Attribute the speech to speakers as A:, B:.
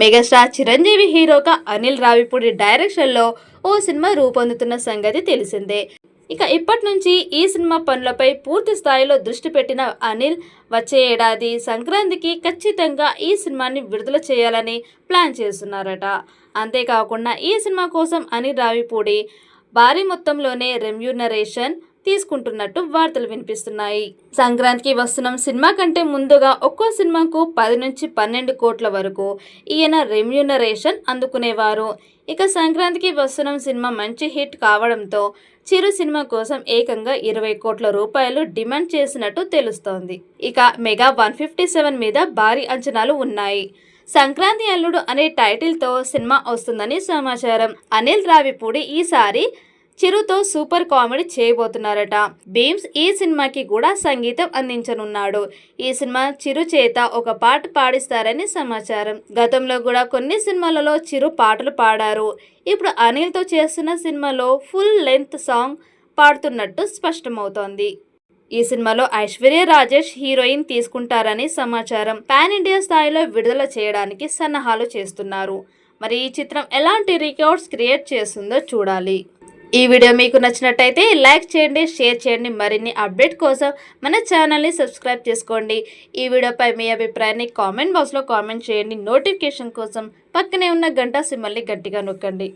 A: Megastar Chiranjeevi హీరోగా అనిల్ రావిపూడి డైరెక్షన్లో ఓ cinema రూపొందుతున్న సంగతి తెలిసిందే. ఇక ఇప్పటి నుంచి ఈ సినిమా పనులపై పూర్తి స్థాయిలో దృష్టి పెట్టిన అనిల్ వచ్చే ఏడాది సంక్రాంతికి ఖచ్చితంగా ఈ సినిమాని విడుదల చేయాలని ప్లాన్ చేస్తున్నారట. అంతేకాకుండా ఈ సినిమా కోసం అనిల్ రావిపూడి భారీ మొత్తంలోనే రెమ్యూనరేషన్ తీసుకుంటున్నట్టు వార్తలు వినిపిస్తున్నాయి. సంక్రాంతికి వస్తున్న సినిమా కంటే ముందుగా ఒక్కో సినిమాకు 10 నుంచి 12 కోట్ల వరకు ఈయన రెమ్యూనరేషన్ అందుకునేవారు. ఇక సంక్రాంతికి వస్తున్న సినిమా మంచి హిట్ కావడంతో చిరు సినిమా కోసం ఏకంగా 20 కోట్ల రూపాయలు డిమాండ్ చేసినట్టు తెలుస్తోంది. ఇక మెగా 157 మీద భారీ అంచనాలు ఉన్నాయి. సంక్రాంతి అల్లుడు అనే టైటిల్తో సినిమా వస్తుందని సమాచారం. అనిల్ రావిపూడి ఈసారి చిరుతో సూపర్ కామెడీ చేయబోతున్నారట. భీమ్స్ ఈ సినిమాకి కూడా సంగీతం అందించనున్నాడు. ఈ సినిమా చిరు చేత ఒక పాట పాడిస్తారని సమాచారం. గతంలో కూడా కొన్ని సినిమాలలో చిరు పాటలు పాడారు. ఇప్పుడు అనిల్తో చేస్తున్న సినిమాలో ఫుల్ లెంత్ సాంగ్ పాడుతున్నట్టు స్పష్టమవుతోంది. ఈ సినిమాలో ఐశ్వర్య రాజేష్ హీరోయిన్ తీసుకుంటారని సమాచారం. పాన్ ఇండియా స్థాయిలో విడుదల చేయడానికి సన్నాహాలు చేస్తున్నారు. మరి ఈ చిత్రం ఎలాంటి రికార్డ్స్ క్రియేట్ చేస్తుందో చూడాలి. ఈ వీడియో మీకు నచ్చినట్టయితే లైక్ చేయండి, షేర్ చేయండి. మరిన్ని అప్డేట్ కోసం మన ఛానల్ని సబ్స్క్రైబ్ చేసుకోండి. ఈ వీడియోపై మీ అభిప్రాయాన్ని కామెంట్ బాక్స్లో కామెంట్ చేయండి. నోటిఫికేషన్ కోసం పక్కనే ఉన్న గంట సింబల్ని గట్టిగా నొక్కండి.